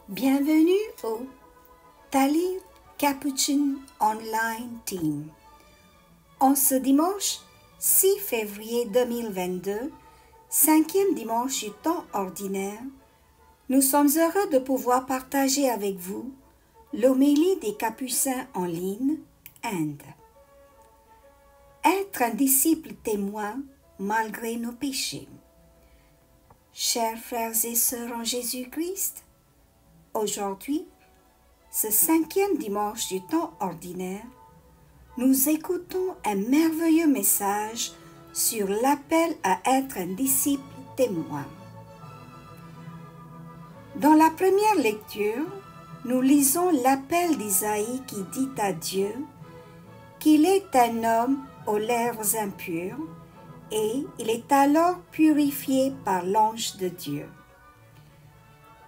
Bienvenue au Talit Capuchin Online Team. En ce dimanche 6 février 2022, cinquième dimanche du temps ordinaire, nous sommes heureux de pouvoir partager avec vous l'homélie des Capucins en ligne, Inde. Être un disciple témoin malgré nos péchés. Chers frères et sœurs en Jésus-Christ, aujourd'hui, ce cinquième dimanche du temps ordinaire, nous écoutons un merveilleux message sur l'appel à être un disciple témoin. Dans la première lecture, nous lisons l'appel d'Isaïe qui dit à Dieu qu'il est un homme aux lèvres impures et il est alors purifié par l'ange de Dieu.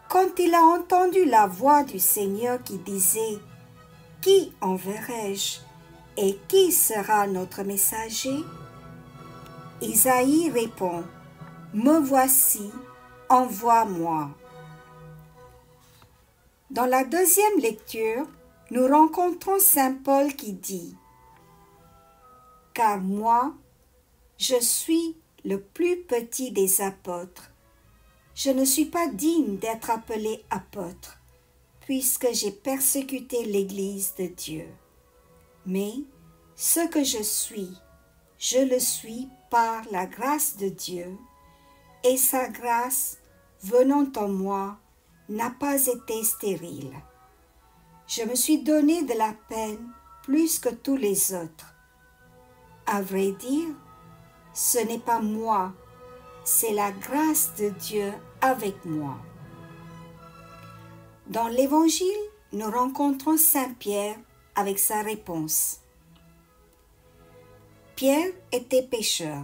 Quand il a entendu la voix du Seigneur qui disait « Qui enverrai-je et qui sera notre messager ?» Isaïe répond « Me voici, envoie-moi ». Dans la deuxième lecture, nous rencontrons saint Paul qui dit « Car moi, je suis le plus petit des apôtres. Je ne suis pas digne d'être appelé apôtre, puisque j'ai persécuté l'Église de Dieu. Mais ce que je le suis par la grâce de Dieu, et sa grâce, venant en moi, n'a pas été stérile. Je me suis donné de la peine plus que tous les autres. À vrai dire, ce n'est pas moi, c'est la grâce de Dieu avec moi. Dans l'Évangile, nous rencontrons saint Pierre avec sa réponse. Pierre était pécheur.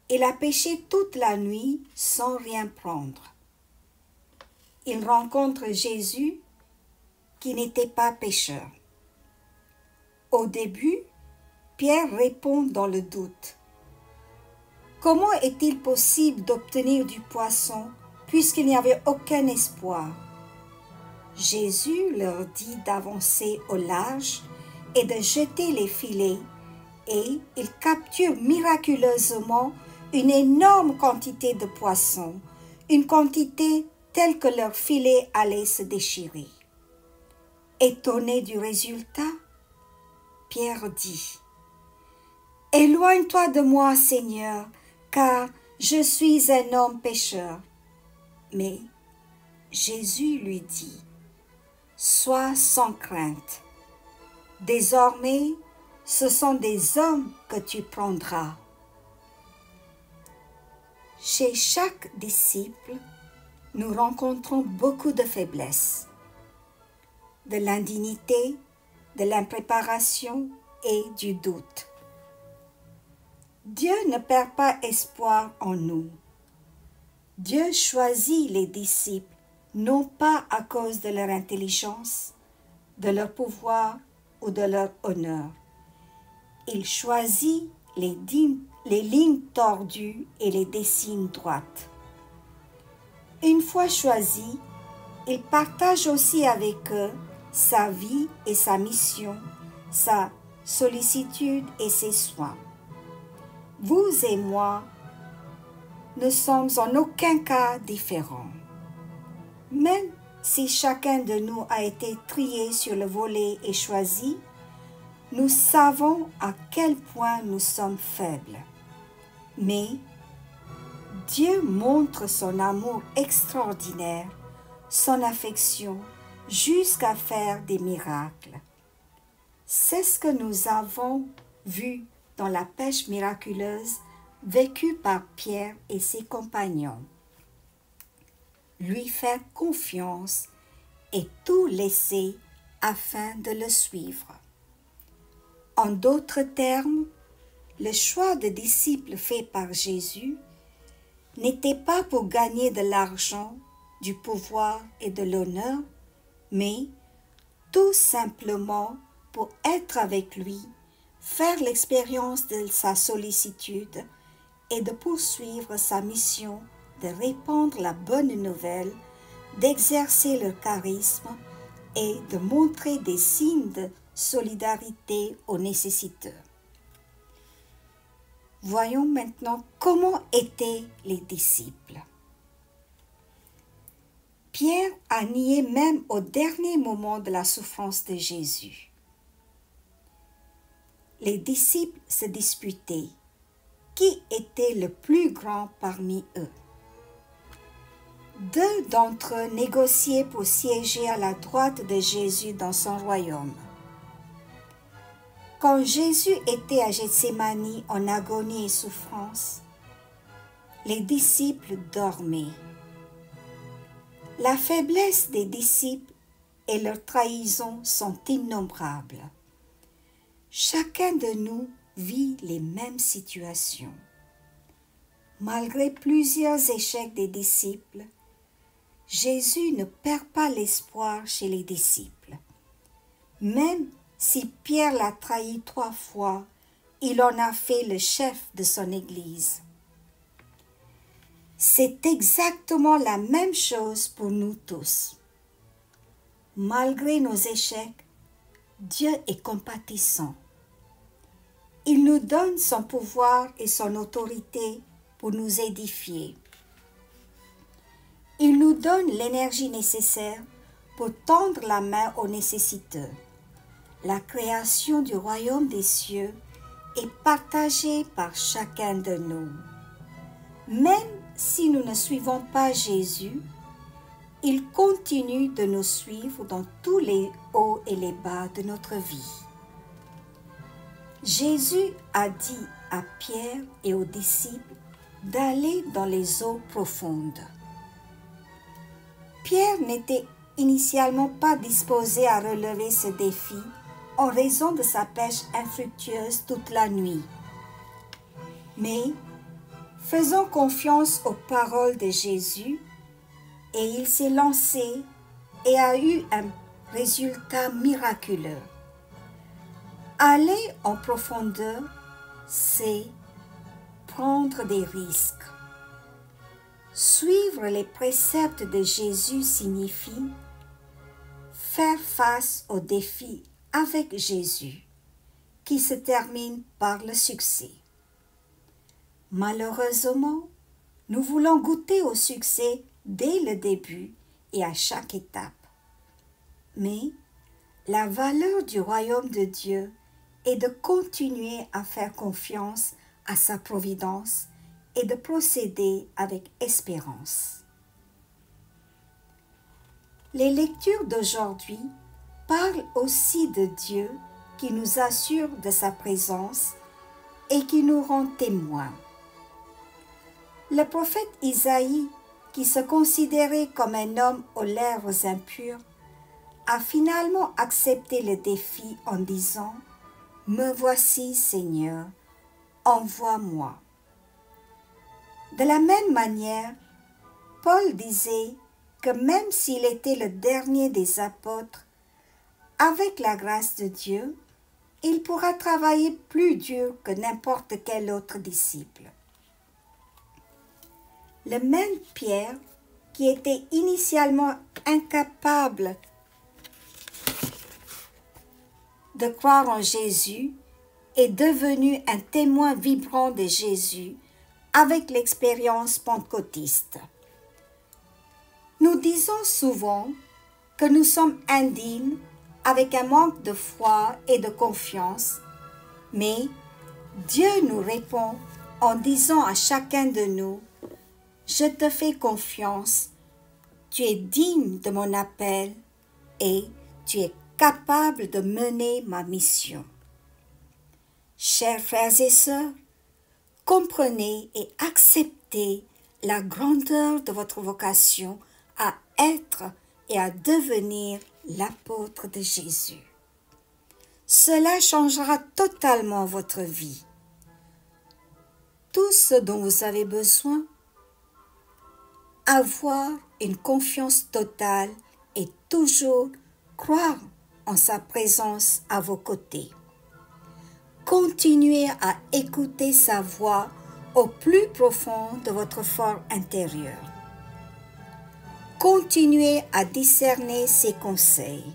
Il a péché toute la nuit sans rien prendre. Il rencontre Jésus qui n'était pas pécheur. Au début, Pierre répond dans le doute. Comment est-il possible d'obtenir du poisson puisqu'il n'y avait aucun espoir? Jésus leur dit d'avancer au large et de jeter les filets, et ils capturent miraculeusement une énorme quantité de poissons, une quantité telle que leur filet allait se déchirer. Étonné du résultat, Pierre dit « Éloigne-toi de moi, Seigneur, car je suis un homme pécheur. » Mais Jésus lui dit « Sois sans crainte. Désormais, ce sont des hommes que tu prendras. » Chez chaque disciple, nous rencontrons beaucoup de faiblesses, de l'indignité, de l'impréparation et du doute. Dieu ne perd pas espoir en nous. Dieu choisit les disciples non pas à cause de leur intelligence, de leur pouvoir ou de leur honneur. Il choisit les lignes tordues et les dessine droites. Une fois choisis, il partage aussi avec eux sa vie et sa mission, sa sollicitude et ses soins. Vous et moi ne sommes en aucun cas différents. Même si chacun de nous a été trié sur le volet et choisi, nous savons à quel point nous sommes faibles. Mais Dieu montre son amour extraordinaire, son affection, jusqu'à faire des miracles. C'est ce que nous avons vu dans la pêche miraculeuse vécue par Pierre et ses compagnons. Lui faire confiance et tout laisser afin de le suivre. En d'autres termes, le choix de disciples fait par Jésus n'était pas pour gagner de l'argent, du pouvoir et de l'honneur, mais tout simplement pour être avec lui, faire l'expérience de sa sollicitude et de poursuivre sa mission de répandre la bonne nouvelle d'exercer leur charisme et de montrer des signes de solidarité aux nécessiteux. Voyons maintenant comment étaient les disciples. Pierre a nié même au dernier moment de la souffrance de Jésus. Les disciples se disputaient qui était le plus grand parmi eux. Deux d'entre eux négociaient pour siéger à la droite de Jésus dans son royaume. Quand Jésus était à Gethsémani en agonie et souffrance, les disciples dormaient. La faiblesse des disciples et leur trahison sont innombrables. Chacun de nous vit les mêmes situations. Malgré plusieurs échecs des disciples, Jésus ne perd pas l'espoir chez les disciples. Même si Pierre l'a trahi 3 fois, il en a fait le chef de son Église. C'est exactement la même chose pour nous tous. Malgré nos échecs, Dieu est compatissant. Il nous donne son pouvoir et son autorité pour nous édifier. Il nous donne l'énergie nécessaire pour tendre la main aux nécessiteux. La création du royaume des cieux est partagée par chacun de nous. Même si nous ne suivons pas Jésus, il continue de nous suivre dans tous les hauts et les bas de notre vie. Jésus a dit à Pierre et aux disciples d'aller dans les eaux profondes. Pierre n'était initialement pas disposé à relever ce défi en raison de sa pêche infructueuse toute la nuit. Mais, faisant confiance aux paroles de Jésus, et il s'est lancé et a eu un résultat miraculeux. Aller en profondeur, c'est prendre des risques. Suivre les préceptes de Jésus signifie faire face aux défis avec Jésus, qui se termine par le succès. Malheureusement, nous voulons goûter au succès dès le début et à chaque étape. Mais la valeur du royaume de Dieu est de continuer à faire confiance à sa providence et de procéder avec espérance. Les lectures d'aujourd'hui parlent aussi de Dieu qui nous assure de sa présence et qui nous rend témoins. Le prophète Isaïe, qui se considérait comme un homme aux lèvres impures, a finalement accepté le défi en disant « Me voici, Seigneur, envoie-moi ». De la même manière, Paul disait que même s'il était le dernier des apôtres, avec la grâce de Dieu, il pourra travailler plus dur que n'importe quel autre disciple. Le même Pierre, qui était initialement incapable de croire en Jésus, est devenu un témoin vibrant de Jésus avec l'expérience pentecôtiste. Nous disons souvent que nous sommes indignes avec un manque de foi et de confiance, mais Dieu nous répond en disant à chacun de nous « Je te fais confiance, tu es digne de mon appel et tu es capable de mener ma mission. » Chers frères et sœurs, comprenez et acceptez la grandeur de votre vocation à être et à devenir l'apôtre de Jésus. Cela changera totalement votre vie. Tout ce dont vous avez besoin, avoir une confiance totale et toujours croire en sa présence à vos côtés. Continuez à écouter sa voix au plus profond de votre fort intérieur. Continuez à discerner ses conseils.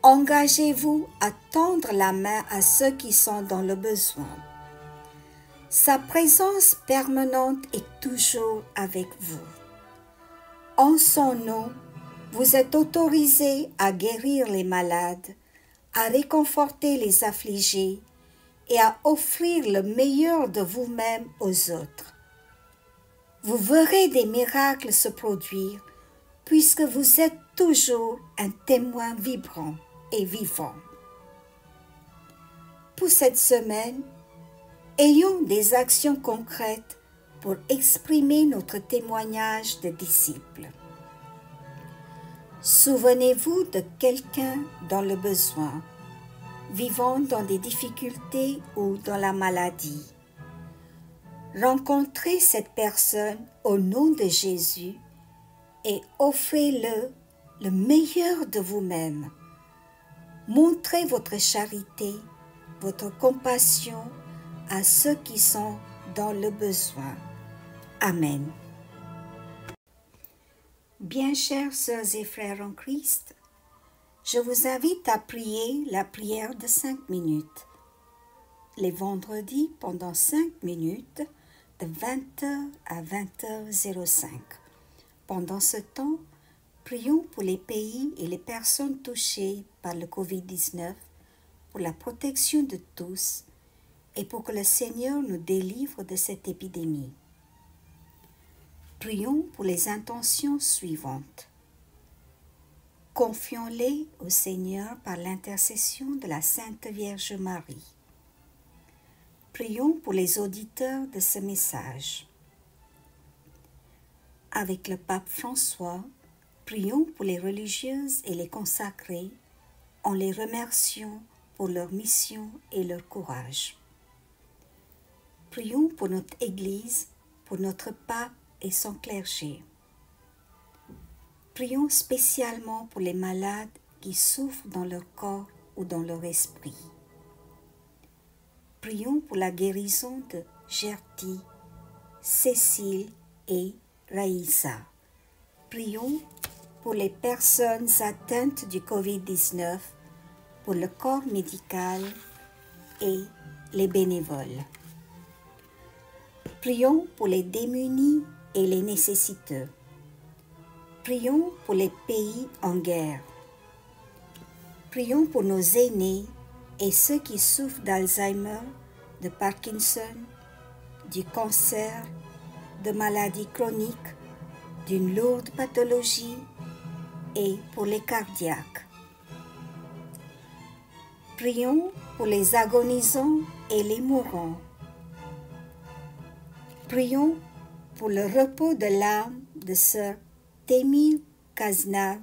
Engagez-vous à tendre la main à ceux qui sont dans le besoin. Sa présence permanente est toujours avec vous. En son nom, vous êtes autorisés à guérir les malades, à réconforter les affligés et à offrir le meilleur de vous-même aux autres. Vous verrez des miracles se produire puisque vous êtes toujours un témoin vibrant et vivant. Pour cette semaine, ayons des actions concrètes pour exprimer notre témoignage de disciples. Souvenez-vous de quelqu'un dans le besoin, vivant dans des difficultés ou dans la maladie. Rencontrez cette personne au nom de Jésus et offrez-le le meilleur de vous-même. Montrez votre charité, votre compassion à ceux qui sont dans le besoin. Amen. Bien chères sœurs et frères en Christ, je vous invite à prier la prière de 5 minutes. Les vendredis pendant 5 minutes, de 20h à 20h05. Pendant ce temps, prions pour les pays et les personnes touchées par le Covid-19, pour la protection de tous et pour que le Seigneur nous délivre de cette épidémie. Prions pour les intentions suivantes. Confions-les au Seigneur par l'intercession de la Sainte Vierge Marie. Prions pour les auditeurs de ce message. Avec le pape François, prions pour les religieuses et les consacrés en les remerciant pour leur mission et leur courage. Prions pour notre Église, pour notre pape et son clergé. Prions spécialement pour les malades qui souffrent dans leur corps ou dans leur esprit. Prions pour la guérison de Gertie, Cécile et Raïssa. Prions pour les personnes atteintes du Covid-19, pour le corps médical et les bénévoles. Prions pour les démunis et les nécessiteux. Prions pour les pays en guerre. Prions pour nos aînés et ceux qui souffrent d'Alzheimer, de Parkinson, du cancer, de maladies chroniques, d'une lourde pathologie et pour les cardiaques. Prions pour les agonisants et les mourants. Prions pour le repos de l'âme de sœur Témir Cazenave,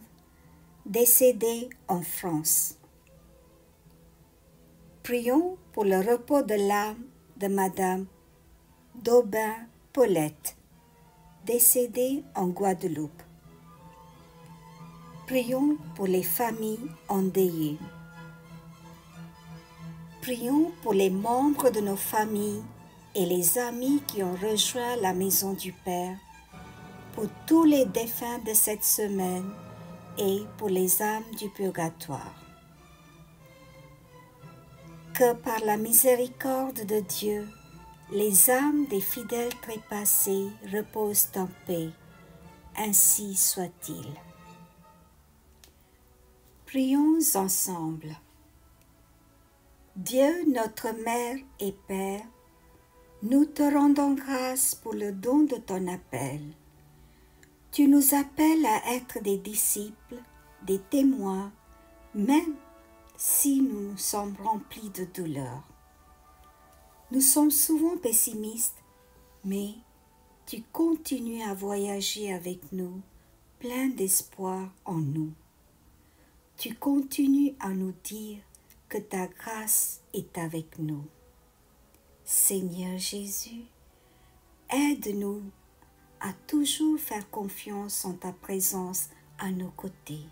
décédée en France. Prions pour le repos de l'âme de Madame Daubin-Paulette, décédée en Guadeloupe. Prions pour les familles endeuillées. Prions pour les membres de nos familles et les amis qui ont rejoint la maison du Père, pour tous les défunts de cette semaine et pour les âmes du purgatoire. Que par la miséricorde de Dieu, les âmes des fidèles trépassés reposent en paix, ainsi soit-il. Prions ensemble. Dieu, notre Mère et Père, nous te rendons grâce pour le don de ton appel. Tu nous appelles à être des disciples, des témoins, même si nous sommes remplis de douleur. Nous sommes souvent pessimistes, mais tu continues à voyager avec nous, plein d'espoir en nous. Tu continues à nous dire que ta grâce est avec nous. Seigneur Jésus, aide-nous à toujours faire confiance en ta présence à nos côtés.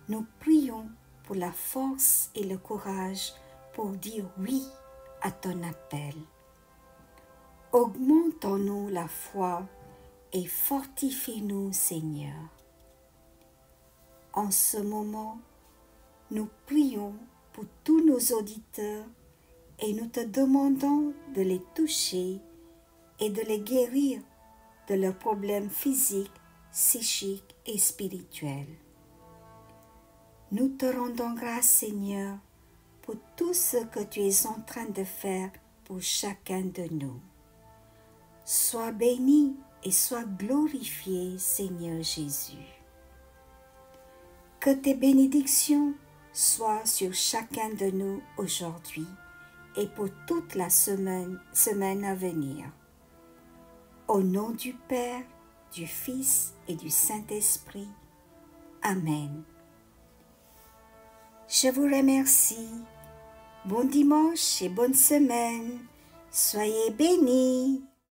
Nous prions pour la force et le courage pour dire oui à ton appel. Augmente en nous la foi et fortifie-nous, Seigneur. En ce moment, nous prions pour tous nos auditeurs et nous te demandons de les toucher et de les guérir de leurs problèmes physiques, psychiques et spirituels. Nous te rendons grâce, Seigneur, pour tout ce que tu es en train de faire pour chacun de nous. Sois béni et sois glorifié, Seigneur Jésus. Que tes bénédictions soient sur chacun de nous aujourd'hui et pour toute la semaine à venir. Au nom du Père, du Fils et du Saint-Esprit. Amen. Je vous remercie. Bon dimanche et bonne semaine. Soyez bénis.